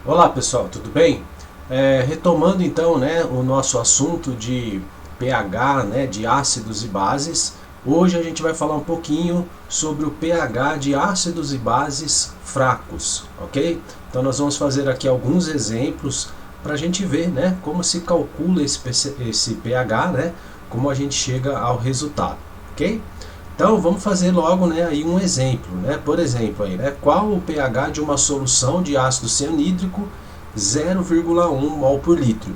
Olá pessoal, tudo bem? Retomando então, né, o nosso assunto de pH, né, de ácidos e bases, hoje a gente vai falar um pouquinho sobre o pH de ácidos e bases fracos, ok? Então nós vamos fazer aqui alguns exemplos para a gente ver, né, como se calcula esse pH, né, como a gente chega ao resultado, ok? Então vamos fazer logo, né, aí um exemplo, né? Por exemplo, aí, né, qual o pH de uma solução de ácido cianídrico 0,1 mol por litro?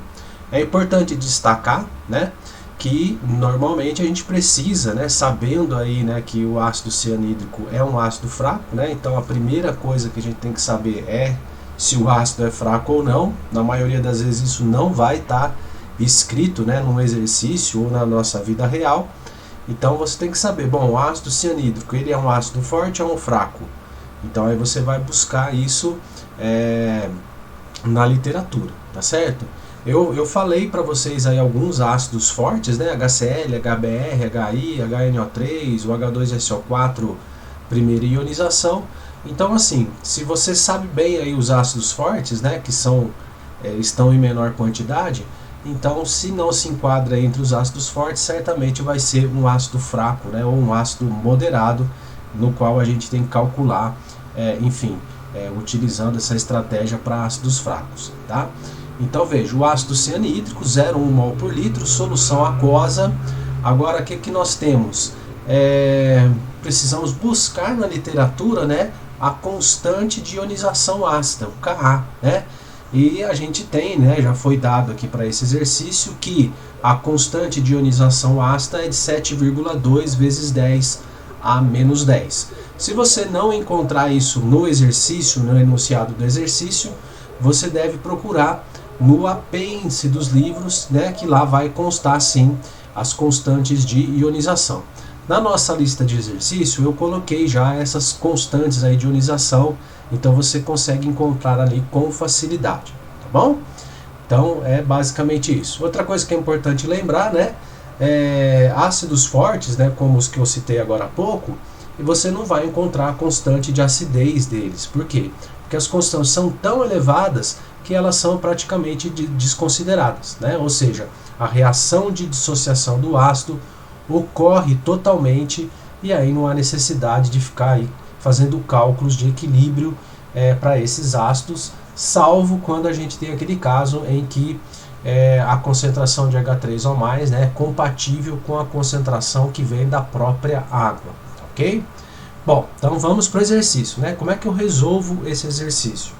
É importante destacar, né, que normalmente a gente precisa, né, sabendo aí, né, que o ácido cianídrico é um ácido fraco, né? Então a primeira coisa que a gente tem que saber é se o ácido é fraco ou não. Na maioria das vezes isso não vai estar escrito, né, num exercício ou na nossa vida real. Então você tem que saber, bom, o ácido cianídrico, ele é um ácido forte ou um fraco? Então aí você vai buscar isso na literatura, tá certo? Eu falei para vocês aí alguns ácidos fortes, né? HCl, HBr, HI, HNO3, o H2SO4, primeira ionização. Então assim, se você sabe bem aí os ácidos fortes, né, que estão em menor quantidade, então, se não se enquadra entre os ácidos fortes, certamente vai ser um ácido fraco, né, ou um ácido moderado, no qual a gente tem que calcular, utilizando essa estratégia para ácidos fracos. Tá? Então, veja, o ácido cianídrico, 0,1 mol por litro, solução aquosa. Agora, o que nós temos? Precisamos buscar na literatura, né, a constante de ionização ácida, o Ka, né? E a gente tem, né, já foi dado aqui para esse exercício, que a constante de ionização ácida é de 7,2 vezes 10 a menos 10. Se você não encontrar isso no exercício, no enunciado do exercício, você deve procurar no apêndice dos livros, né, que lá vai constar sim as constantes de ionização. Na nossa lista de exercício eu coloquei já essas constantes aí de ionização, então você consegue encontrar ali com facilidade, tá bom? Então é basicamente isso. Outra coisa que é importante lembrar, né, ácidos fortes, né, como os que eu citei agora há pouco, e você não vai encontrar a constante de acidez deles. Por quê? Porque as constantes são tão elevadas que elas são praticamente desconsideradas, né? Ou seja, a reação de dissociação do ácido ocorre totalmente e aí não há necessidade de ficar aí fazendo cálculos de equilíbrio para esses ácidos, salvo quando a gente tem aquele caso em que a concentração de H3O+, né, é compatível com a concentração que vem da própria água, ok? Bom, então vamos para o exercício, né? Como é que eu resolvo esse exercício?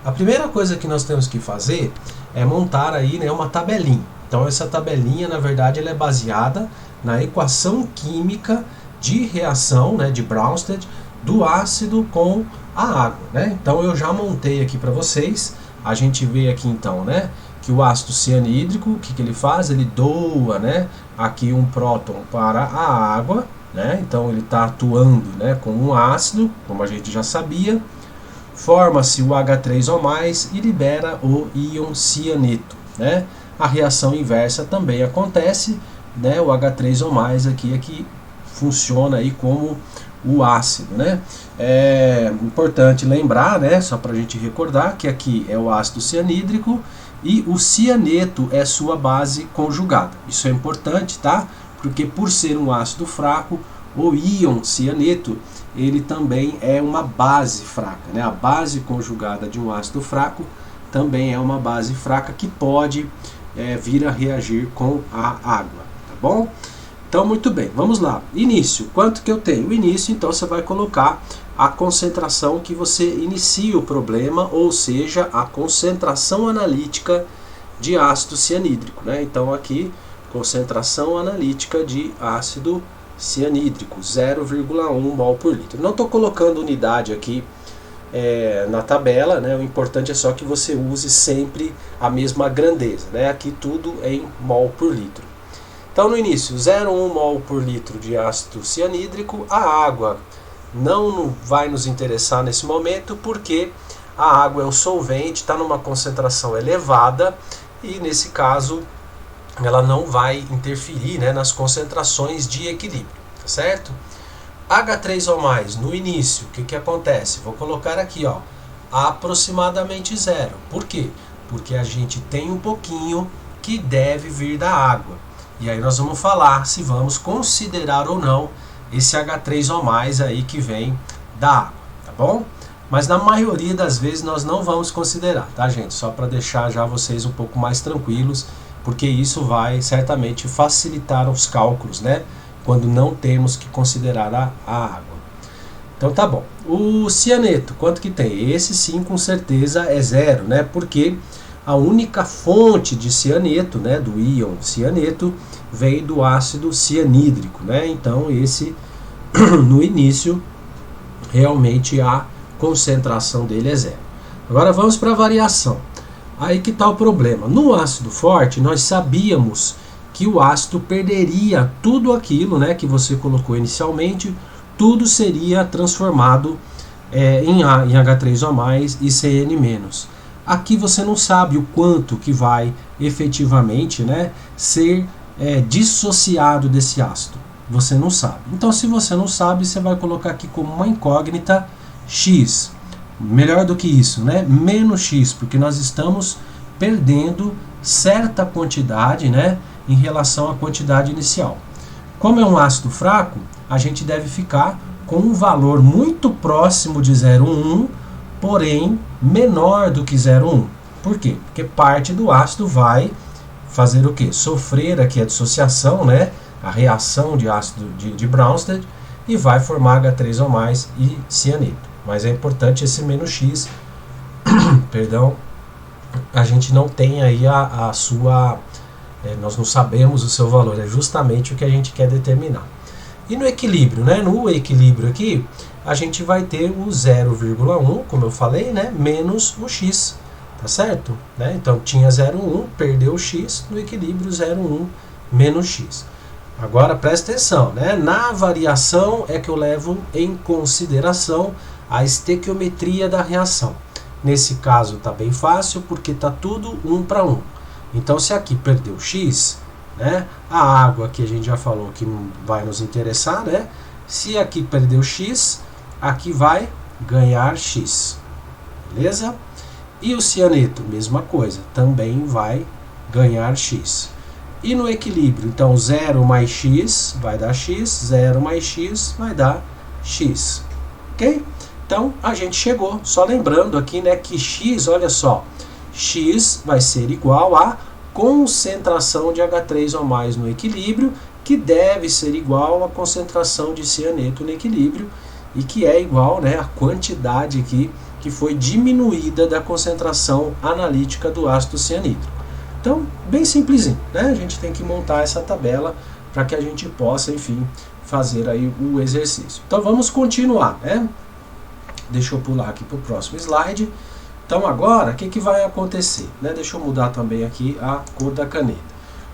A primeira coisa que nós temos que fazer é montar aí, né, uma tabelinha. Então essa tabelinha, na verdade, ela é baseada na equação química de reação, né, de Bronsted, do ácido com a água, né? Então eu já montei aqui para vocês. A gente vê aqui então, né, que o ácido cianídrico, o que ele faz? Ele doa, né, aqui um próton para a água, né? Então ele está atuando, né, com um ácido, como a gente já sabia. Forma-se o H3O+, e libera o íon cianeto, né? A reação inversa também acontece, né? O H3O+ aqui funciona aí como o ácido, né? É importante lembrar, né, só para a gente recordar, que aqui é o ácido cianídrico e o cianeto é sua base conjugada. Isso é importante, tá? Porque por ser um ácido fraco, o íon cianeto, ele também é uma base fraca, né? A base conjugada de um ácido fraco também é uma base fraca que pode vir a reagir com a água, tá bom? Então, muito bem, vamos lá. Início, quanto que eu tenho? O início, então, você vai colocar a concentração que você inicia o problema, ou seja, a concentração analítica de ácido cianídrico, né? Então, aqui, concentração analítica de ácido cianídrico, 0,1 mol por litro. Não estou colocando unidade aqui na tabela, né? O importante é só que você use sempre a mesma grandeza, né? Aqui tudo em mol por litro. Então no início, 0,1 mol por litro de ácido cianídrico. A água não vai nos interessar nesse momento, porque a água é um solvente, está numa concentração elevada, e nesse caso ela não vai interferir, né, nas concentrações de equilíbrio, tá certo? H3O+, no início, o que acontece? Vou colocar aqui, ó, aproximadamente zero. Por quê? Porque a gente tem um pouquinho que deve vir da água. E aí nós vamos falar se vamos considerar ou não esse H3O+ aí que vem da água, tá bom? Mas na maioria das vezes nós não vamos considerar, tá, gente? Só para deixar já vocês um pouco mais tranquilos, porque isso vai certamente facilitar os cálculos, né? Quando não temos que considerar a água. Então tá bom. O cianeto, quanto que tem? Esse sim, com certeza é zero, né? Porque a única fonte de cianeto, né, do íon cianeto, vem do ácido cianídrico, né? Então esse, no início, realmente a concentração dele é zero. Agora vamos para a variação. Aí que está o problema. No ácido forte, nós sabíamos que o ácido perderia tudo aquilo, né, que você colocou inicialmente, tudo seria transformado em H3O+ e CN-. Aqui você não sabe o quanto que vai efetivamente, né, ser dissociado desse ácido. Você não sabe. Então, se você não sabe, você vai colocar aqui como uma incógnita X. Melhor do que isso, né? Menos X, porque nós estamos perdendo certa quantidade, né, em relação à quantidade inicial. Como é um ácido fraco, a gente deve ficar com um valor muito próximo de 0,1, porém menor do que 0,1. Por quê? Porque parte do ácido vai fazer o quê? Sofrer aqui a dissociação, né, a reação de ácido de Bronsted, e vai formar H3O+ e cianeto. Mas é importante esse menos X, perdão, a gente não tem aí a sua, nós não sabemos o seu valor, é justamente o que a gente quer determinar. E no equilíbrio, né? No equilíbrio aqui, a gente vai ter o 0,1, como eu falei, né? Menos o X, tá certo? Né? Então tinha 0,1, perdeu o X, no equilíbrio 0,1 menos X. Agora presta atenção, né? Na variação é que eu levo em consideração a estequiometria da reação. Nesse caso está bem fácil, porque está tudo 1 para 1. Então, se aqui perdeu X, né, a água que a gente já falou que não vai nos interessar, né? Se aqui perdeu X, aqui vai ganhar X. Beleza? E o cianeto, mesma coisa, também vai ganhar X. E no equilíbrio, então 0 mais X vai dar X, 0 mais X vai dar X. Ok? Então a gente chegou, só lembrando aqui, né, que X, olha só, X vai ser igual a concentração de H3O+ no equilíbrio, que deve ser igual à concentração de cianeto no equilíbrio, e que é igual, né, a quantidade aqui que foi diminuída da concentração analítica do ácido cianídrico. Então, bem simplesinho, né? A gente tem que montar essa tabela para que a gente possa, enfim, fazer aí o exercício. Então vamos continuar, né? Deixa eu pular aqui para o próximo slide. Então agora, o que vai acontecer? Né? Deixa eu mudar também aqui a cor da caneta.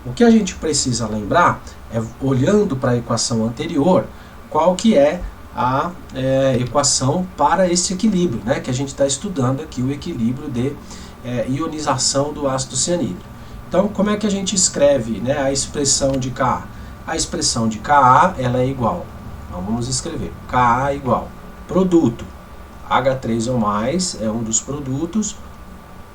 O que a gente precisa lembrar é, olhando para a equação anterior, qual que é a equação para esse equilíbrio, né? Que a gente está estudando aqui, o equilíbrio de ionização do ácido cianídrico. Então, como é que a gente escreve, né, a expressão de Ka? A expressão de Ka ela é igual, então vamos escrever, Ka igual, produto, H3O+ é um dos produtos,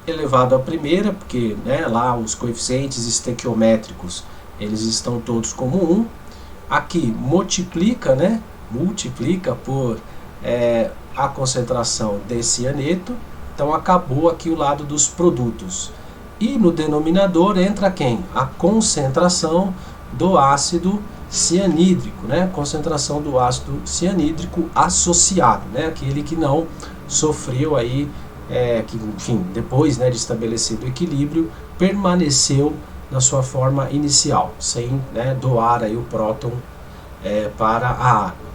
elevado à primeira, porque, né, lá os coeficientes estequiométricos, eles estão todos como 1, aqui multiplica, né, multiplica por a concentração de cianeto, então acabou aqui o lado dos produtos. E no denominador entra quem? A concentração do ácido cianídrico, né? Concentração do ácido cianídrico associado, né? Aquele que não sofreu aí, que, enfim, depois, né, de estabelecido o equilíbrio, permaneceu na sua forma inicial, sem, né, doar aí o próton para a água.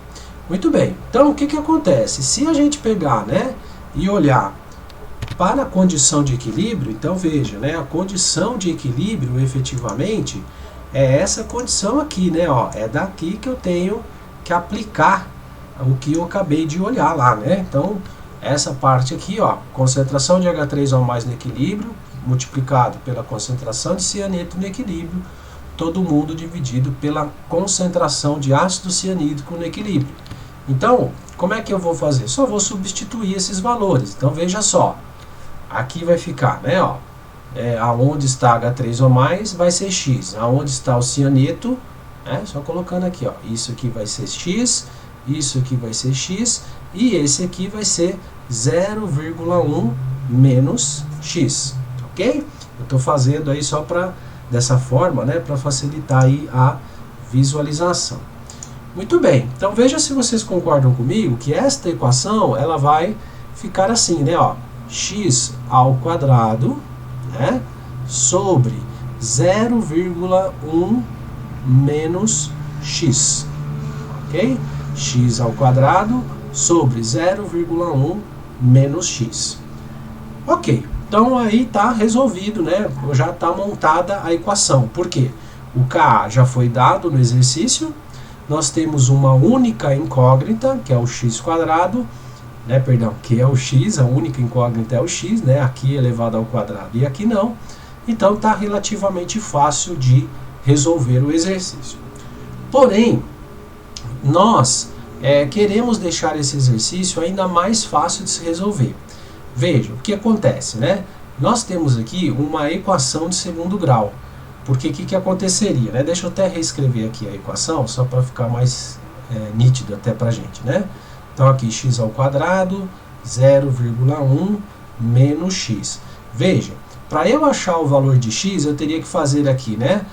Muito bem, então o que acontece? Se a gente pegar, né, e olhar para a condição de equilíbrio, então veja, né, a condição de equilíbrio efetivamente é essa condição aqui, né, ó, é daqui que eu tenho que aplicar o que eu acabei de olhar lá, né? Então essa parte aqui, ó, concentração de H3O+ no equilíbrio multiplicado pela concentração de cianeto no equilíbrio, todo mundo dividido pela concentração de ácido cianídrico no equilíbrio. Então, como é que eu vou fazer? Só vou substituir esses valores. Então veja só, aqui vai ficar, né, ó, aonde está H3 ou mais vai ser X, aonde está o cianeto, só colocando aqui, ó, isso aqui vai ser X, isso aqui vai ser X, e esse aqui vai ser 0,1 menos X, ok? Eu estou fazendo aí só para, dessa forma, né, para facilitar aí a visualização. Muito bem, então veja se vocês concordam comigo que esta equação, ela vai ficar assim, né, ó, x ao quadrado, né, sobre 0,1 menos x, ok? X ao quadrado sobre 0,1 menos x. Ok, então aí está resolvido, né? Já está montada a equação. Por quê? O Ka já foi dado no exercício. Nós temos uma única incógnita, que é o x quadrado, né? Perdão, que é o x, a única incógnita é o x, né? Aqui elevado ao quadrado e aqui não. Então está relativamente fácil de resolver o exercício. Porém, nós queremos deixar esse exercício ainda mais fácil de se resolver. Veja, o que acontece, né? Nós temos aqui uma equação de segundo grau. Porque o que aconteceria, né? Deixa eu até reescrever aqui a equação, só para ficar mais nítido até para a gente, né? Então aqui x ao quadrado, 0,1 menos x. Veja, para eu achar o valor de x, eu teria que fazer aqui, né?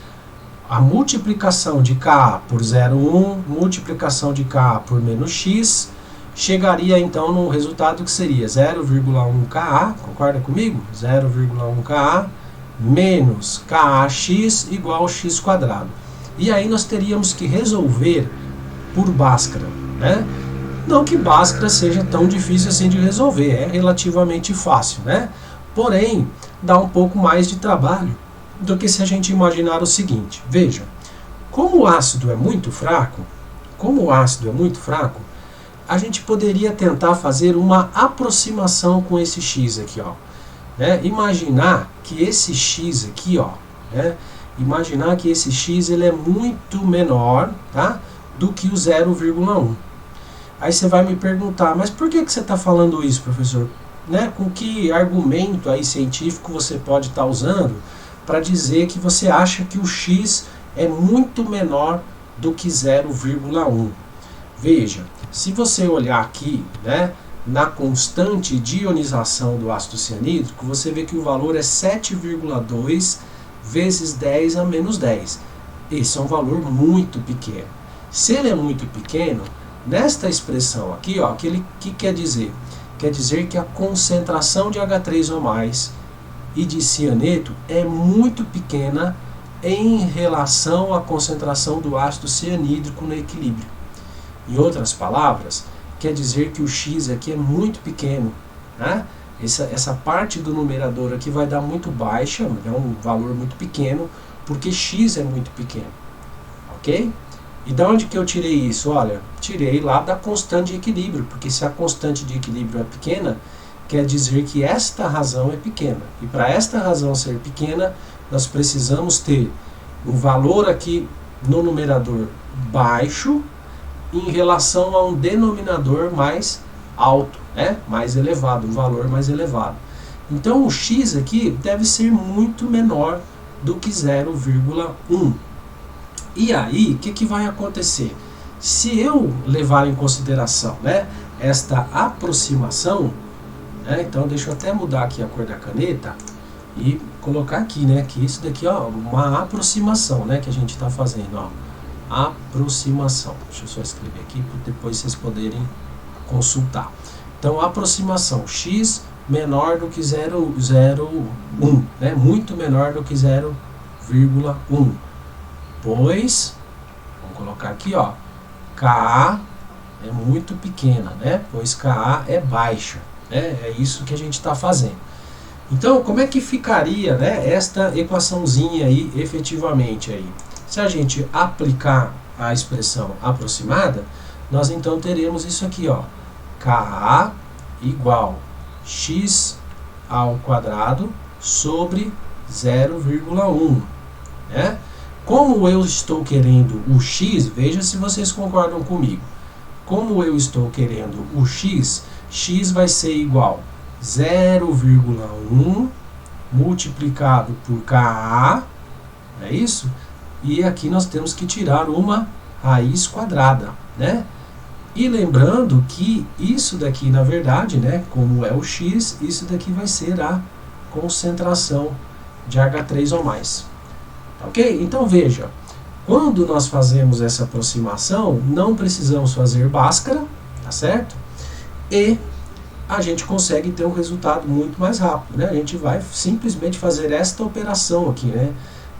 A multiplicação de Ka por 0,1, multiplicação de Ka por menos x, chegaria então no resultado que seria 0,1 Ka, concorda comigo? 0,1 Ka menos Kax igual a x quadrado. E aí nós teríamos que resolver por Bhaskara, né? Não que Bhaskara seja tão difícil assim de resolver, é relativamente fácil, né? Porém, dá um pouco mais de trabalho do que se a gente imaginar o seguinte. Veja, como o ácido é muito fraco, a gente poderia tentar fazer uma aproximação com esse x aqui, ó. Né? Imaginar que esse x aqui, ó, né? Imaginar que esse x ele é muito menor, tá? Do que o 0,1. Aí você vai me perguntar, mas por que você está falando isso, professor? Né? Com que argumento aí científico você pode estar usando para dizer que você acha que o x é muito menor do que 0,1? Veja, se você olhar aqui, né, na constante de ionização do ácido cianídrico, você vê que o valor é 7,2 vezes 10 a menos 10. Esse é um valor muito pequeno. Se ele é muito pequeno, nesta expressão aqui, ó, que quer dizer? Quer dizer que a concentração de H3 ou mais e de cianeto é muito pequena em relação à concentração do ácido cianídrico no equilíbrio. Em outras palavras, quer dizer que o x aqui é muito pequeno, né? Essa parte do numerador aqui vai dar muito baixa, é um valor muito pequeno, porque x é muito pequeno, ok? E de onde que eu tirei isso? Olha, tirei lá da constante de equilíbrio, porque se a constante de equilíbrio é pequena, quer dizer que esta razão é pequena. E para esta razão ser pequena, nós precisamos ter um valor aqui no numerador baixo em relação a um denominador mais alto, né? Mais elevado, um valor mais elevado. Então o x aqui deve ser muito menor do que 0,1. E aí, o que vai acontecer? Se eu levar em consideração, né, esta aproximação, né, então deixa eu até mudar aqui a cor da caneta e colocar aqui, né, que isso daqui, ó, uma aproximação, né, que a gente está fazendo, ó, aproximação. Deixa eu só escrever aqui para depois vocês poderem consultar. Então, aproximação, x menor do que 0,1, né, muito menor do que 0,1. Pois, vamos colocar aqui, ó, Ka é muito pequena, né? Pois Ka é baixa, né? É isso que a gente está fazendo. Então, como é que ficaria, né, esta equaçãozinha aí, efetivamente aí? Se a gente aplicar a expressão aproximada, nós então teremos isso aqui, ó, Ka igual x ao quadrado sobre 0,1, né? Como eu estou querendo o x, veja se vocês concordam comigo. como eu estou querendo o x, x vai ser igual a 0,1 multiplicado por Ka, é isso? E aqui nós temos que tirar uma raiz quadrada, né? E lembrando que isso daqui, na verdade, né, como é o x, isso daqui vai ser a concentração de H3 ou mais. Ok? Então veja, quando nós fazemos essa aproximação, não precisamos fazer Bhaskara, tá certo? E a gente consegue ter um resultado muito mais rápido, né? A gente vai simplesmente fazer esta operação aqui, né?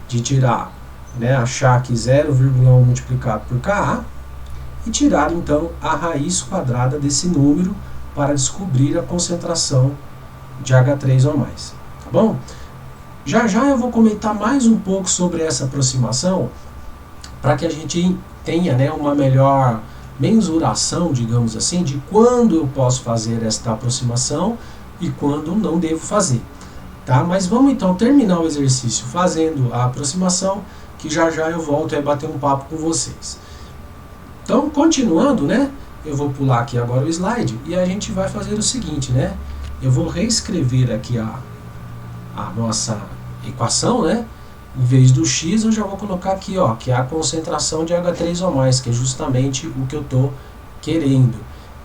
De tirar, né, achar que 0,1 multiplicado por Ka e tirar então a raiz quadrada desse número para descobrir a concentração de H3 ou mais, tá bom? Já já eu vou comentar mais um pouco sobre essa aproximação para que a gente tenha, né, uma melhor mensuração, digamos assim, de quando eu posso fazer esta aproximação e quando não devo fazer, tá? Mas vamos então terminar o exercício fazendo a aproximação, que já já eu volto a bater um papo com vocês. Então, continuando, né, eu vou pular aqui agora o slide e a gente vai fazer o seguinte, né? Eu vou reescrever aqui a nossa equação, né? Em vez do x, eu já vou colocar aqui, ó, que é a concentração de H3 ou mais, que é justamente o que eu estou querendo.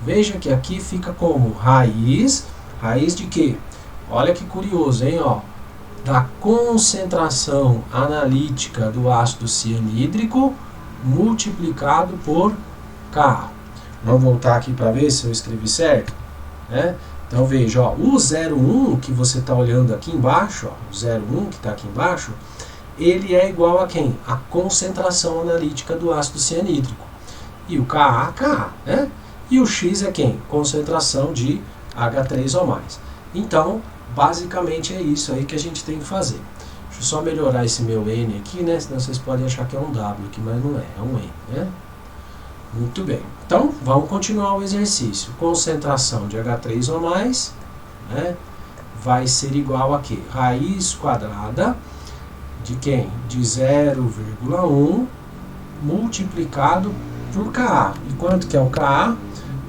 Veja que aqui fica como raiz de quê? Olha que curioso, hein, ó, da concentração analítica do ácido cianídrico multiplicado por Ka. Vamos voltar aqui para ver se eu escrevi certo, né? Então veja, ó, o 0,1 que você está olhando aqui embaixo, ó, o 0,1 que está aqui embaixo, ele é igual a quem? A concentração analítica do ácido cianídrico. E o Ka, né? E o X é quem? Concentração de H3 ou mais. Então, basicamente é isso aí que a gente tem que fazer. Deixa eu só melhorar esse meu N aqui, né? Senão vocês podem achar que é um W aqui, mas não é, é um N, né? Muito bem. Então, vamos continuar o exercício. Concentração de H3 ou mais, né, vai ser igual a quê? Raiz quadrada de quem? De 0,1 multiplicado por Ka. E quanto que é o Ka?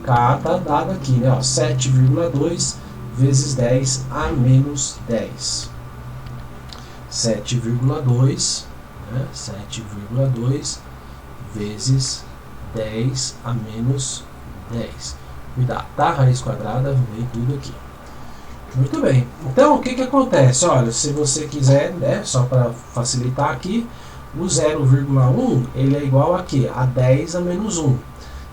Ka está dado aqui, né? 7,2 vezes 10 a menos 10. 7,2, né? 7,2 vezes 10 a menos 10. Cuidado, tá? Raiz quadrada vem tudo aqui. Muito bem. Então, o que que acontece? Olha, se você quiser, né, só para facilitar aqui, o 0,1 ele é igual a quê? A 10 a menos 1.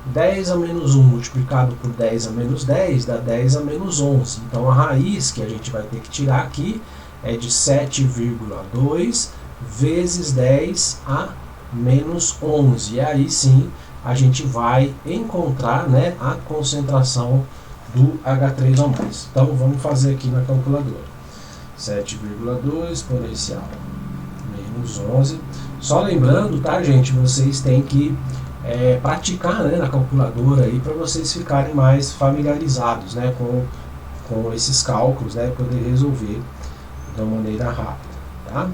10 a menos 1 multiplicado por 10 a menos 10 dá 10 a menos 11. Então, a raiz que a gente vai ter que tirar aqui é de 7,2 vezes 10 a menos 11. E aí sim a gente vai encontrar, né, a concentração do H3 ou mais. Então vamos fazer aqui na calculadora. 7,2 exponencial menos 11. Só lembrando, tá, gente, vocês têm que praticar, né, na calculadora aí para vocês ficarem mais familiarizados, né, com esses cálculos, né, poder resolver de uma maneira rápida, tá?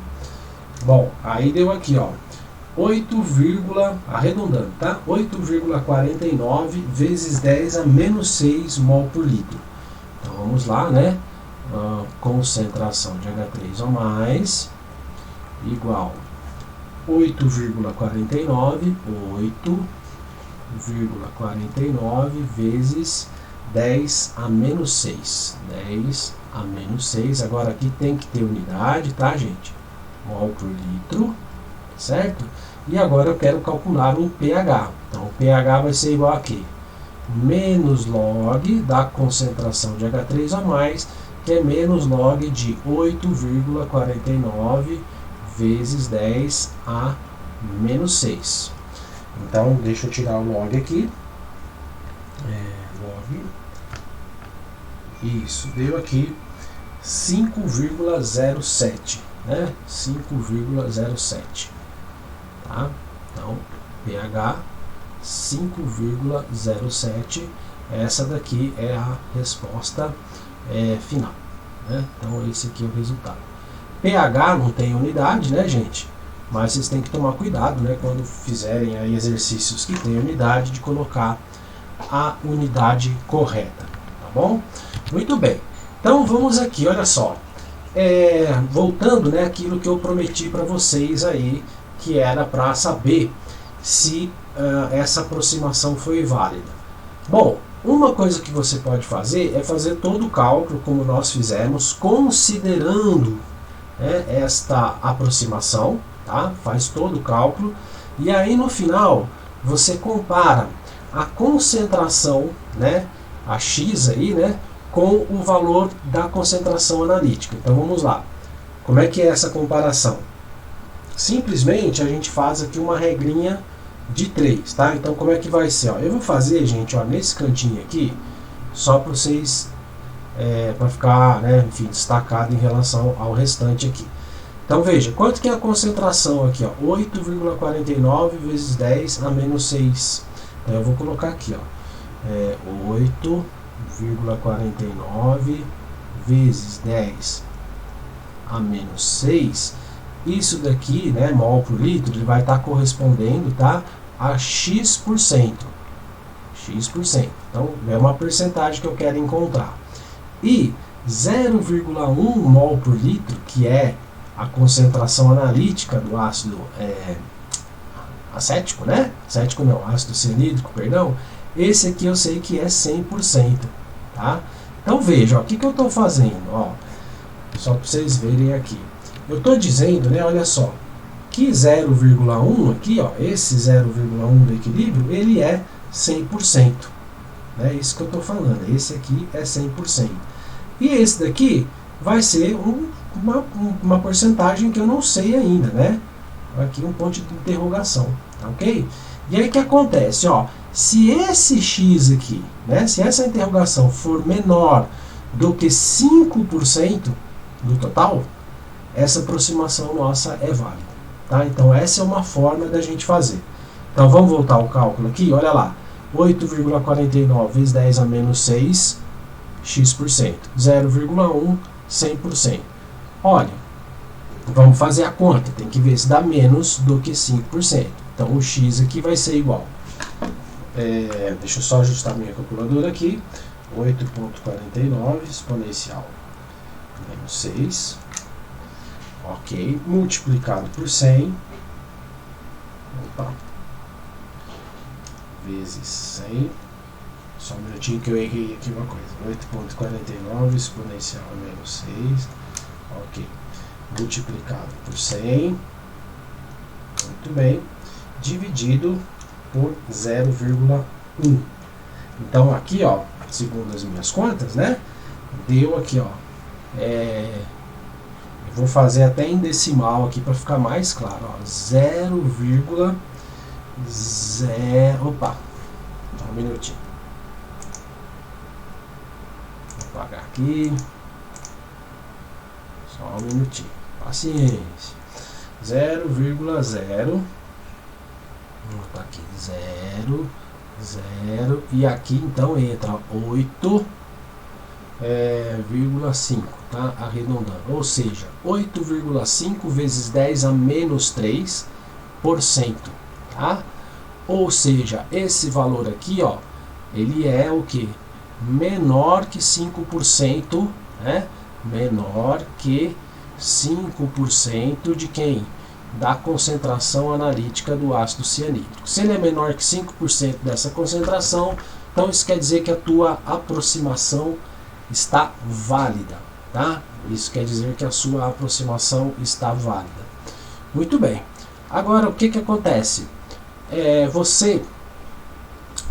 Bom, aí deu aqui, ó, 8, arredondando, tá? 8,49 vezes 10 a menos 6 mol por litro. Então vamos lá, né? Concentração de H3 ou mais igual 8,49 vezes 10 a menos 6. 10 a menos 6. Agora aqui tem que ter unidade, tá, gente? Mol por litro, certo? E agora eu quero calcular o pH. Então o pH vai ser igual a quê? Menos log da concentração de H3 a mais, que é menos log de 8,49 vezes 10 a menos 6. Então deixa eu tirar o log aqui. Log. Isso, deu aqui 5,07, né? 5,07. Tá? Então, pH 5,07. Essa daqui é a resposta final, né? Então, esse aqui é o resultado. pH não tem unidade, né, gente? Mas vocês têm que tomar cuidado, né, quando fizerem aí exercícios que têm unidade, de colocar a unidade correta, tá bom? Muito bem, então vamos aqui, olha só, voltando, né, aquilo que eu prometi para vocês aí, que era para saber se essa aproximação foi válida. Bom, uma coisa que você pode fazer é fazer todo o cálculo, como nós fizemos, considerando, né, esta aproximação, tá? Faz todo o cálculo, e aí no final você compara a concentração, né, a X aí, né, com o valor da concentração analítica. Então vamos lá. Como é que é essa comparação? Simplesmente a gente faz aqui uma regrinha de 3, tá? Então como é que vai ser? Ó, eu vou fazer, gente, ó, nesse cantinho aqui, só para vocês, para ficar, né, enfim, destacado em relação ao restante aqui. Então veja, quanto que é a concentração aqui? 8,49 vezes 10 a menos 6. Então eu vou colocar aqui, 8,49 vezes 10 a menos 6. Isso daqui, né, mol por litro, ele vai estar correspondendo, tá, a X%. X%. Então é uma percentagem que eu quero encontrar. E 0,1 mol por litro, que é a concentração analítica do ácido acético, né? Acético não, ácido cianídrico, perdão. Esse aqui eu sei que é 100%, tá? Então veja, o que eu estou fazendo, ó, só para vocês verem aqui. Eu estou dizendo, né, olha só, que 0,1 aqui, ó, esse 0,1 do equilíbrio, ele é 100%. É isso que eu estou falando, esse aqui é 100%. E esse daqui vai ser uma porcentagem que eu não sei ainda, né? Aqui um ponto de interrogação, tá ok? E aí o que acontece, ó, se esse X aqui, né, se essa interrogação for menor do que 5% do total, essa aproximação nossa é válida, tá? Então essa é uma forma da gente fazer. Então vamos voltar ao cálculo aqui, olha lá, 8,49 vezes 10 a menos 6, X%, 0,1, 100%. Olha, vamos fazer a conta, tem que ver se dá menos do que 5%. Então o X aqui vai ser igual, deixa eu só ajustar minha calculadora aqui, 8,49 exponencial menos 6, ok, multiplicado por 100, vezes 100, só um minutinho que eu errei aqui uma coisa, 8,49 exponencial menos 6, ok, multiplicado por 100, muito bem, dividido por 0,1. Então aqui, ó, segundo as minhas contas, né, deu aqui, ó, eu vou fazer até em decimal aqui para ficar mais claro, ó, 0,0, opa, só um minutinho, vou apagar aqui, só um minutinho, paciência, 0,0, vou botar aqui 0, 0, e aqui então entra 8,5, tá? Arredondando, ou seja, 8,5 vezes 10 a menos 3%, tá? Ou seja, esse valor aqui, ó, ele é o que? Menor que 5%, né? Menor que 5% de quem? Da concentração analítica do ácido cianídrico. Se ele é menor que 5% dessa concentração, então isso quer dizer que a tua aproximação está válida, tá? Isso quer dizer que a sua aproximação está válida. Muito bem. Agora, o que acontece? Você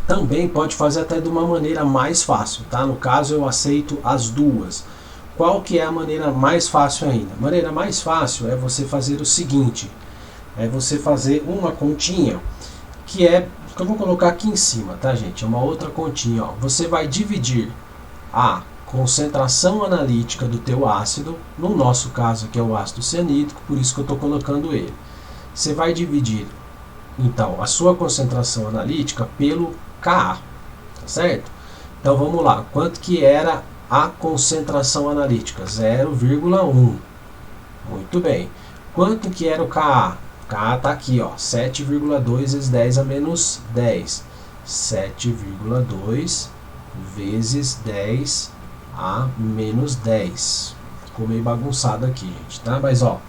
também pode fazer até de uma maneira mais fácil, tá? No caso, eu aceito as duas. Qual que é a maneira mais fácil ainda? A maneira mais fácil é você fazer o seguinte, é você fazer uma continha, que eu vou colocar aqui em cima, tá, gente? É uma outra continha, ó. Você vai dividir a concentração analítica do teu ácido, no nosso caso aqui é o ácido cianídrico, por isso que eu estou colocando ele. Você vai dividir, então, a sua concentração analítica pelo Ka, tá certo? Então vamos lá, quanto que era a concentração analítica? 0,1. Muito bem. Quanto que era o Ka? Ka está aqui, ó, 7,2 vezes 10 a menos 10. 7,2 vezes 10 a menos 10. Ficou meio bagunçado aqui, gente, tá? Mas, ó,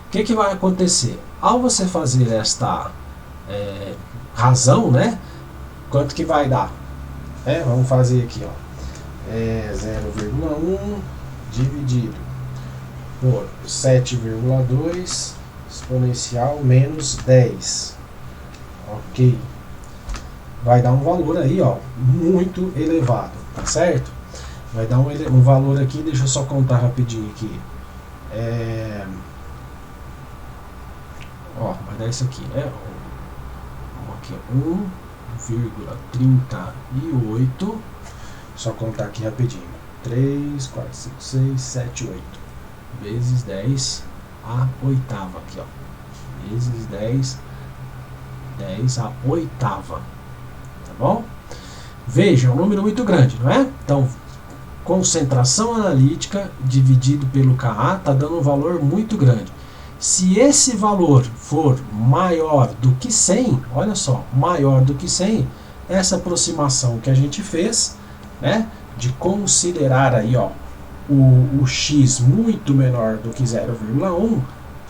o que vai acontecer? Ao você fazer esta razão, né? Quanto que vai dar? Vamos fazer aqui, ó. 0,1 dividido por 7,2 exponencial menos 10. Ok. Vai dar um valor aí, ó, muito elevado, tá certo? Vai dar um valor aqui, deixa eu só contar rapidinho aqui. Ó, vai dar isso aqui, né? Aqui, 1,38. Só contar aqui rapidinho. 3, 4, 5, 6, 7, 8. Vezes 10 a oitava aqui, ó. Vezes 10 a oitava. Tá bom? Veja, é um número muito grande, não é? Então, concentração analítica dividido pelo Ka está dando um valor muito grande. Se esse valor for maior do que 100, olha só, maior do que 100, essa aproximação que a gente fez, né, de considerar aí, ó, o x muito menor do que 0,1,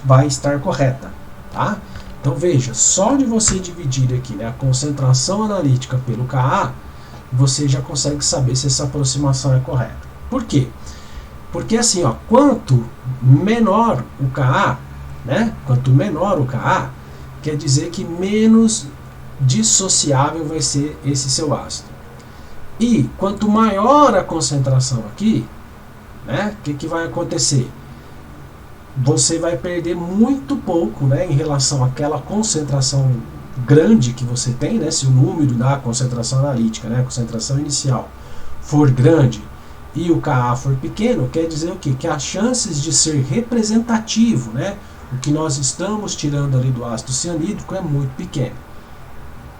vai estar correta, tá? Então veja, só de você dividir aqui, né, a concentração analítica pelo Ka, você já consegue saber se essa aproximação é correta. Por quê? Porque assim, ó, quanto menor o Ka, né, quanto menor o Ka, quer dizer que menos dissociável vai ser esse seu ácido. E quanto maior a concentração aqui, né, o que vai acontecer? Você vai perder muito pouco, né, em relação àquela concentração grande que você tem, né, se o número da concentração analítica, né, a concentração inicial, for grande e o Ka for pequeno, quer dizer o quê? Que as chances de ser representativo, né, o que nós estamos tirando ali do ácido cianídrico é muito pequeno.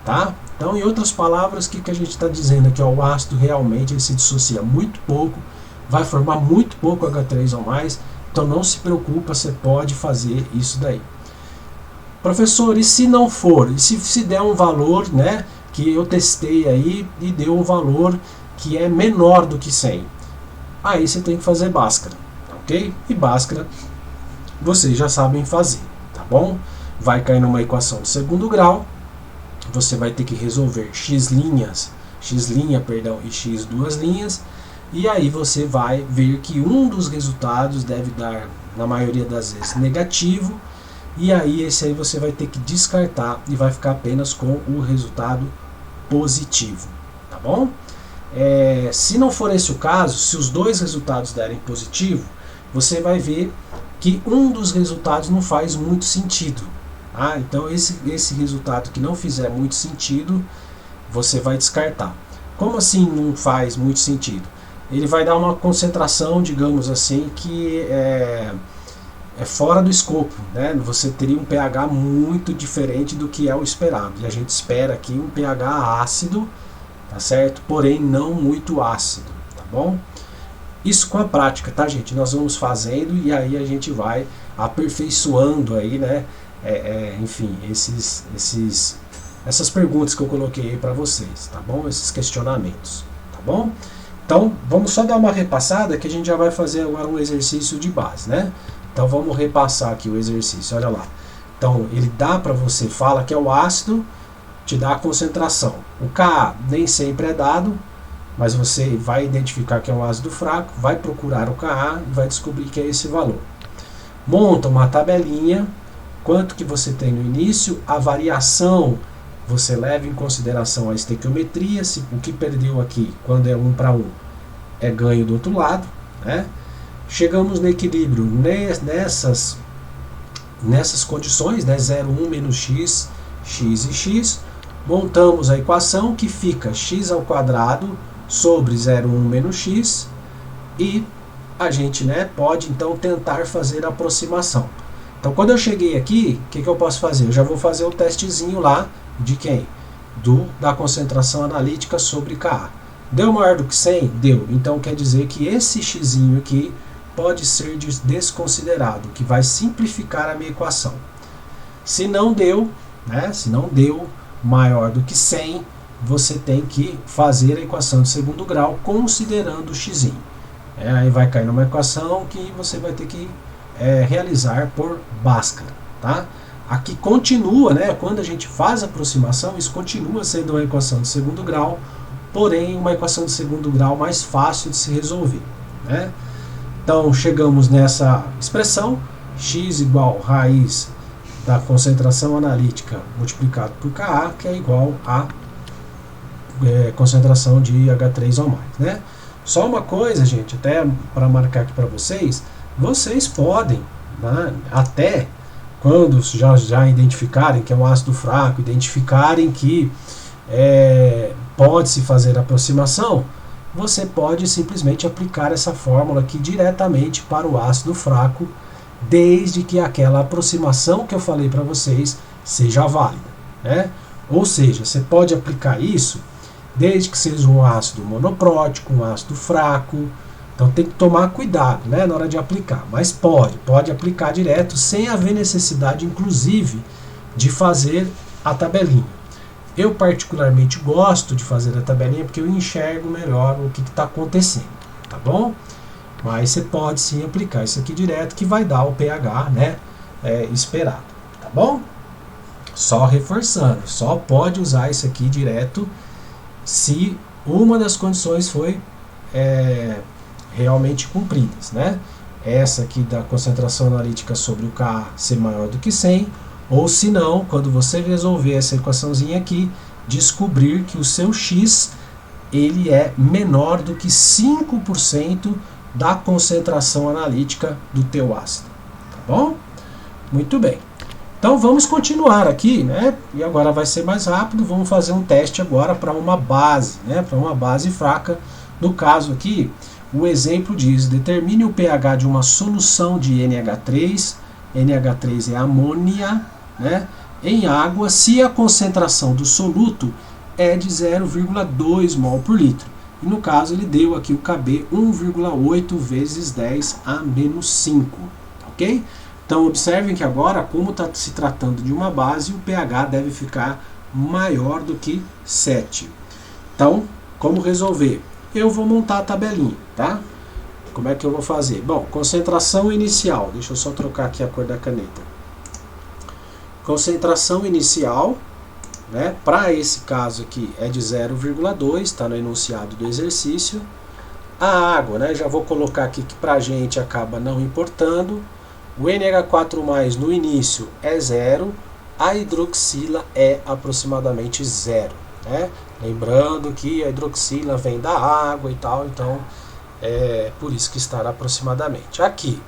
Tá? Então, em outras palavras, o que a gente está dizendo aqui? Ó, o ácido realmente ele se dissocia muito pouco, vai formar muito pouco H3 ou mais, então não se preocupa, você pode fazer isso daí. Professor, e se não for? E se der um valor, né, que eu testei aí e deu um valor que é menor do que 100? Aí você tem que fazer Bhaskara, ok? E Bhaskara vocês já sabem fazer, tá bom? Vai cair numa equação de segundo grau, você vai ter que resolver x' e x duas linhas, e aí você vai ver que um dos resultados deve dar, na maioria das vezes, negativo, e aí esse aí você vai ter que descartar e vai ficar apenas com o resultado positivo, tá bom? Se não for esse o caso, se os dois resultados derem positivo, você vai ver que um dos resultados não faz muito sentido. Então esse resultado que não fizer muito sentido, você vai descartar. Como assim não faz muito sentido? Ele vai dar uma concentração, digamos assim, que é fora do escopo, né? Você teria um pH muito diferente do que é o esperado. E a gente espera aqui um pH ácido, tá certo? Porém não muito ácido, tá bom? Isso com a prática, tá, gente? Nós vamos fazendo e aí a gente vai aperfeiçoando aí, né? Enfim, essas perguntas que eu coloquei aí para vocês, tá bom? Esses questionamentos, tá bom? Então, vamos só dar uma repassada que a gente já vai fazer agora um exercício de base, né? Então, vamos repassar aqui o exercício, olha lá. Então, ele dá para você, fala que é o ácido, te dá a concentração. O Ka nem sempre é dado, mas você vai identificar que é um ácido fraco, vai procurar o Ka e vai descobrir que é esse valor. Monta uma tabelinha, quanto que você tem no início, a variação você leva em consideração a estequiometria, se o que perdeu aqui, quando é 1 para 1, é ganho do outro lado, né? Chegamos no equilíbrio nessas condições, né? 0,1 menos x, x e x, montamos a equação que fica x ao quadrado sobre 0,1 menos x, e a gente, né, pode então tentar fazer a aproximação. Então, quando eu cheguei aqui, o que eu posso fazer? Eu já vou fazer o testezinho lá de quem? Da concentração analítica sobre Ka. Deu maior do que 100? Deu. Então, quer dizer que esse x aqui pode ser desconsiderado, que vai simplificar a minha equação. Se não deu, né, se não deu maior do que 100, você tem que fazer a equação de segundo grau considerando o x'. Aí vai cair numa equação que você vai ter que realizar por Bhaskara, tá? Aqui continua, né, quando a gente faz a aproximação, isso continua sendo uma equação de segundo grau, porém uma equação de segundo grau mais fácil de se resolver, né? Então chegamos nessa expressão, x igual raiz da concentração analítica multiplicado por Ka, que é igual a concentração de H3 ou mais, né? Só uma coisa, gente, até para marcar aqui para vocês podem, né, até quando já identificarem que é um ácido fraco, identificarem que pode-se fazer aproximação, você pode simplesmente aplicar essa fórmula aqui diretamente para o ácido fraco, desde que aquela aproximação que eu falei para vocês seja válida, né? Ou seja, você pode aplicar isso desde que seja um ácido monoprótico, um ácido fraco. Então tem que tomar cuidado, né, na hora de aplicar, mas pode aplicar direto sem haver necessidade, inclusive, de fazer a tabelinha. Eu particularmente gosto de fazer a tabelinha porque eu enxergo melhor o que está acontecendo, tá bom? Mas você pode sim aplicar isso aqui direto, que vai dar o pH, né, esperado, tá bom? Só reforçando, só pode usar isso aqui direto se uma das condições foi realmente cumpridas, né? Essa aqui da concentração analítica sobre o Ka ser maior do que 100, ou se não, quando você resolver essa equaçãozinha aqui, descobrir que o seu X ele é menor do que 5% da concentração analítica do teu ácido, tá bom? Muito bem. Então vamos continuar aqui, né? E agora vai ser mais rápido, vamos fazer um teste agora para uma base, né? Para uma base fraca. No caso aqui, o exemplo diz: determine o pH de uma solução de NH3, NH3 é amônia, né, em água, se a concentração do soluto é de 0,2 mol por litro. E no caso ele deu aqui o Kb 1,8 vezes 10 a menos 5, ok? Então observem que agora, como está se tratando de uma base, o pH deve ficar maior do que 7. Então, como resolver? Eu vou montar a tabelinha, tá? Como é que eu vou fazer? Bom, concentração inicial. Deixa eu só trocar aqui a cor da caneta. Concentração inicial, né? Para esse caso aqui é de 0,2, está no enunciado do exercício. A água, né? Já vou colocar aqui que para a gente acaba não importando. O NH4+ no início é 0, a hidroxila é aproximadamente 0, né? Lembrando que a hidroxila vem da água e tal, então é por isso que está aproximadamente. Aqui,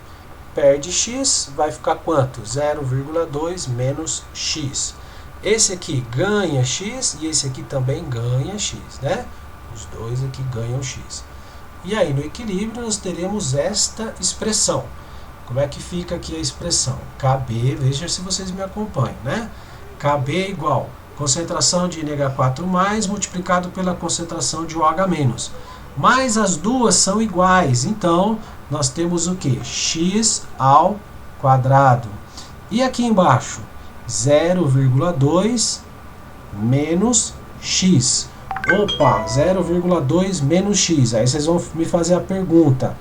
perde x, vai ficar quanto? 0,2 menos x. Esse aqui ganha x e esse aqui também ganha x, né? Os dois aqui ganham x. E aí, no equilíbrio, nós teremos esta expressão. Como é que fica aqui a expressão? Kb, veja se vocês me acompanham, né? Kb igual concentração de NH4+ multiplicado pela concentração de OH-. Mas as duas são iguais, então nós temos o que? X ao quadrado. E aqui embaixo, 0,2 menos x. Opa, 0,2 menos x. Aí vocês vão me fazer a pergunta: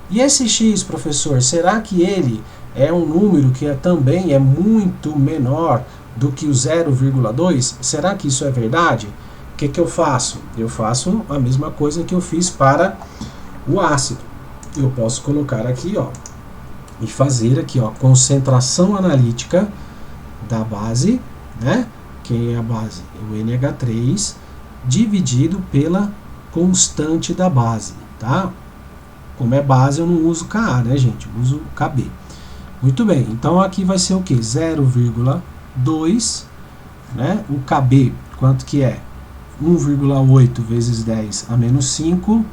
e esse x, professor, será que ele é um número que também é muito menor do que o 0,2? Será que isso é verdade? O que eu faço? Eu faço a mesma coisa que eu fiz para o ácido. Eu posso colocar aqui, ó, e fazer aqui, ó, concentração analítica da base, né? Que é a base, o NH3, dividido pela constante da base, tá? Como é base, eu não uso Ka, né, gente? Eu uso Kb. Muito bem, então aqui vai ser o que? 0,2, né? O Kb, quanto que é? 1,8 vezes 10 a menos 5.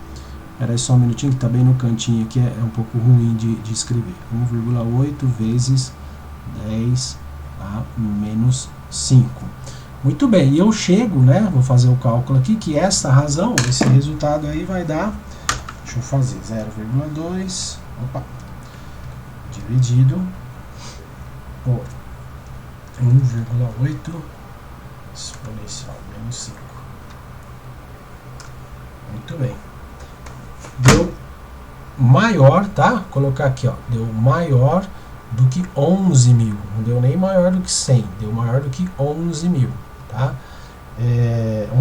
Espera aí só um minutinho que está bem no cantinho aqui, é um pouco ruim de escrever. 1,8 vezes 10 a menos 5. Muito bem, e eu chego, né? Vou fazer o cálculo aqui, que essa razão, esse resultado aí vai dar, deixa eu fazer, 0,2, opa, dividido por 1,8 exponencial menos 5. Muito bem. Deu maior, tá? Colocar aqui, ó. Deu maior do que 11.000. Não deu nem maior do que 100. Deu maior do que 11.000, tá?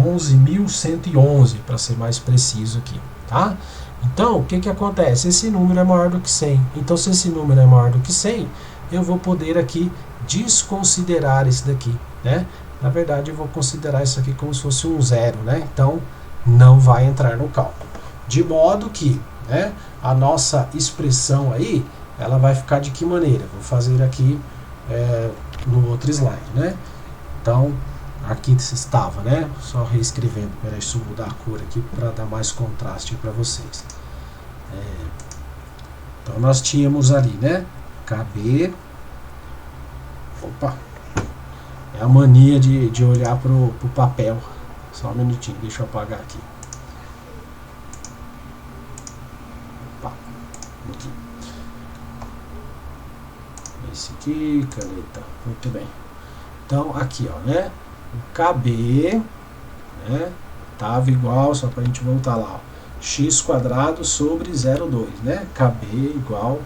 11.111, para ser mais preciso aqui, tá? Então, o que que acontece? Esse número é maior do que 100. Então, se esse número é maior do que 100, eu vou poder aqui desconsiderar esse daqui, né? Na verdade, eu vou considerar isso aqui como se fosse um zero, né? Então, não vai entrar no cálculo. De modo que, né, a nossa expressão aí, ela vai ficar de que maneira? Vou fazer aqui no outro slide, né? Então, aqui estava, né? Só reescrevendo. Peraí, deixa eu mudar a cor aqui para dar mais contraste para vocês. Então, nós tínhamos ali, né? KB. Opa! É a mania de olhar pro papel. Só um minutinho, deixa eu apagar aqui. Opa! Aqui. Esse aqui, caneta. Muito bem. Então, aqui, ó, né? O KB, né, tava igual, só para a gente voltar lá, ó, x² sobre 0,2, né? KB igual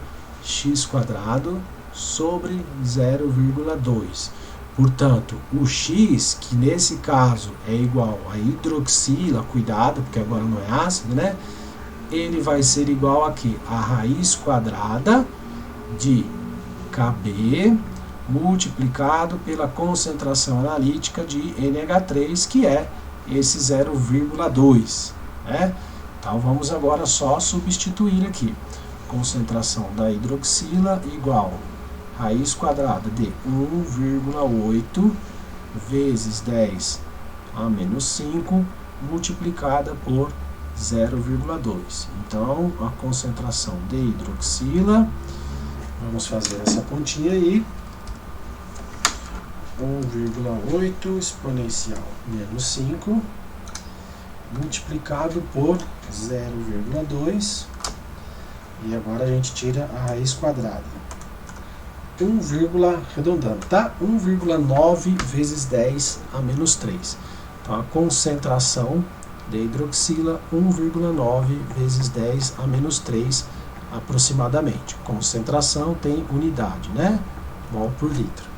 x² sobre 0,2. Portanto, o x, que nesse caso é igual a hidroxila, cuidado, porque agora não é ácido, né? Ele vai ser igual aqui a raiz quadrada de KB multiplicado pela concentração analítica de NH3, que é esse 0,2, né? Então vamos agora só substituir aqui. Concentração da hidroxila igual raiz quadrada de 1,8 vezes 10 a menos 5 multiplicada por 0,2. Então a concentração de hidroxila, vamos fazer essa continha aí, 1,8 exponencial menos 5 multiplicado por 0,2, e agora a gente tira a raiz quadrada, arredondando, tá? 1,9 vezes 10 a menos 3. Então a concentração de hidroxila, 1,9 vezes 10 a menos 3 aproximadamente. Concentração tem unidade, né? Mol por litro.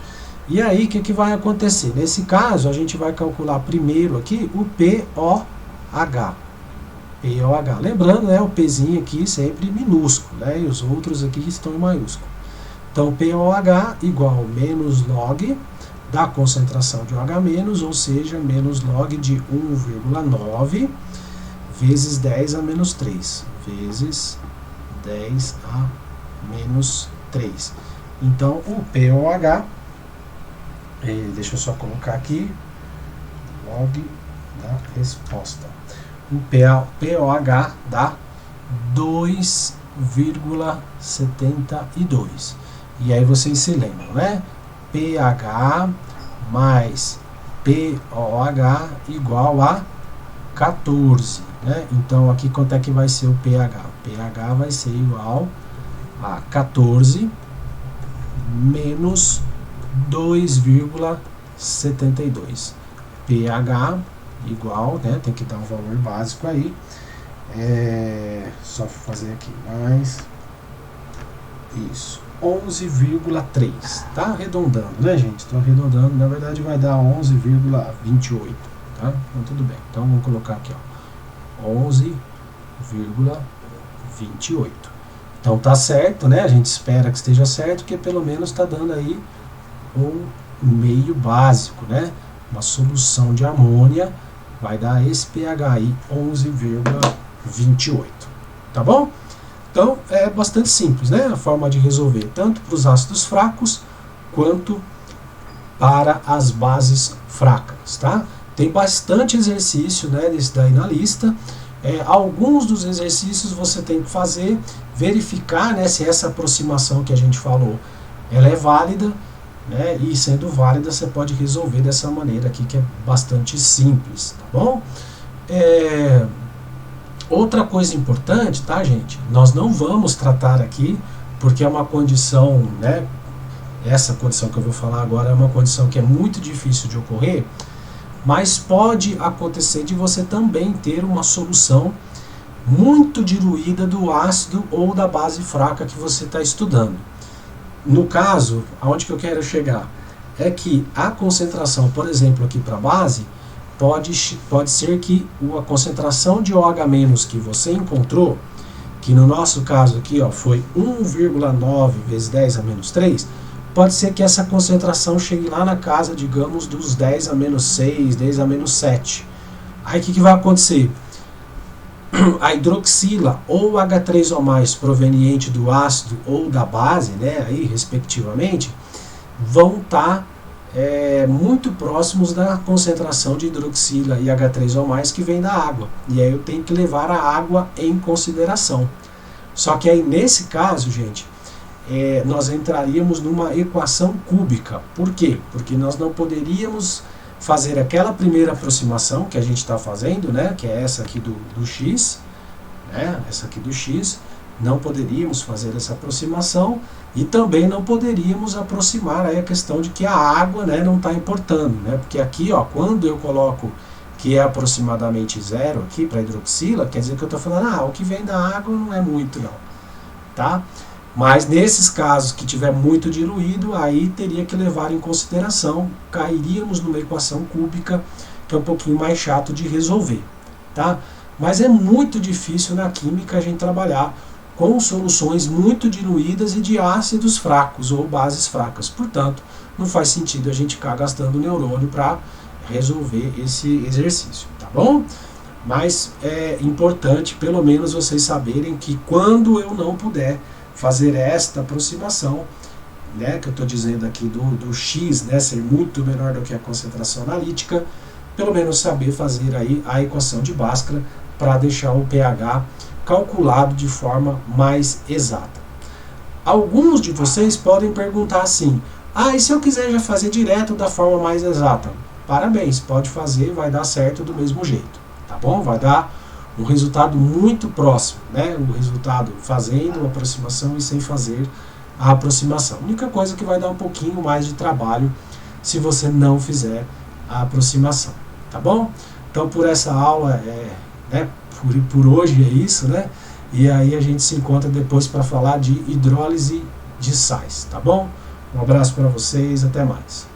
E aí, o que vai acontecer? Nesse caso, a gente vai calcular primeiro aqui o POH. POH. Lembrando, né, o Pzinho aqui sempre minúsculo, né, e os outros aqui estão em maiúsculo. Então, POH igual menos log da concentração de OH-, ou seja, menos log de 1,9 vezes 10 a menos 3. Vezes 10 a menos 3. Então, o POH, deixa eu só colocar aqui, log da resposta. O POH dá 2,72. E aí vocês se lembram, né? pH mais POH igual a 14, né? Então aqui quanto é que vai ser o pH? O pH vai ser igual a 14 menos 2,72. pH igual, né? Tem que dar um valor básico aí. Só fazer aqui mais. Isso. 11,3. Tá arredondando, né, gente? Estou arredondando. Na verdade vai dar 11,28. Tá? Então tudo bem. Então vamos colocar aqui, ó. 11,28. Então tá certo, né? A gente espera que esteja certo, porque pelo menos está dando aí um meio básico, né? Uma solução de amônia vai dar esse pH aí, 11,28. Tá bom? Então é bastante simples, né? A forma de resolver tanto para os ácidos fracos quanto para as bases fracas, tá? Tem bastante exercício, né, desse daí na lista. Alguns dos exercícios você tem que fazer, verificar, né, se essa aproximação que a gente falou ela é válida, né, e sendo válida você pode resolver dessa maneira aqui, que é bastante simples, tá bom? Outra coisa importante, tá, gente? Nós não vamos tratar aqui, porque é uma condição, né, essa condição que eu vou falar agora é uma condição que é muito difícil de ocorrer, Mas pode acontecer de você também ter uma solução muito diluída do ácido ou da base fraca que você está estudando. No caso, aonde que eu quero chegar? É que a concentração, por exemplo, aqui para a base, pode ser que a concentração de OH- que você encontrou, que no nosso caso aqui foi 1,9 vezes 10 a menos 3, pode ser que essa concentração chegue lá na casa, digamos, dos 10 a menos 6, 10 a menos 7. Aí o que vai acontecer? A hidroxila ou H3O+, proveniente do ácido ou da base, né, aí, respectivamente, vão estar muito próximos da concentração de hidroxila e H3O+, que vem da água. E aí eu tenho que levar a água em consideração. Só que aí, nesse caso, gente, nós entraríamos numa equação cúbica. Por quê? Porque nós não poderíamos fazer aquela primeira aproximação que a gente está fazendo, né, que é essa aqui do x, né, essa aqui do x, não poderíamos fazer essa aproximação e também não poderíamos aproximar aí a questão de que a água, né, não está importando, né, porque aqui, quando eu coloco que é aproximadamente 0 aqui para hidroxila, quer dizer que eu estou falando, o que vem da água não é muito não, tá? Mas nesses casos que tiver muito diluído, aí teria que levar em consideração, cairíamos numa equação cúbica, que é um pouquinho mais chato de resolver, tá? Mas é muito difícil na química a gente trabalhar com soluções muito diluídas e de ácidos fracos ou bases fracas. Portanto, não faz sentido a gente ficar gastando neurônio para resolver esse exercício, tá bom? Mas é importante, pelo menos, vocês saberem que quando eu não puder fazer esta aproximação, né, que eu estou dizendo aqui do X, né, ser muito menor do que a concentração analítica, pelo menos saber fazer aí a equação de Bhaskara para deixar o pH calculado de forma mais exata. Alguns de vocês podem perguntar assim, e se eu quiser já fazer direto da forma mais exata? Parabéns, pode fazer, vai dar certo do mesmo jeito, tá bom? Vai dar um resultado muito próximo, né? O resultado fazendo a aproximação e sem fazer a aproximação. A única coisa que vai dar um pouquinho mais de trabalho se você não fizer a aproximação, tá bom? Então, por essa aula, né, por hoje é isso, né? E aí a gente se encontra depois para falar de hidrólise de sais, tá bom? Um abraço para vocês, até mais.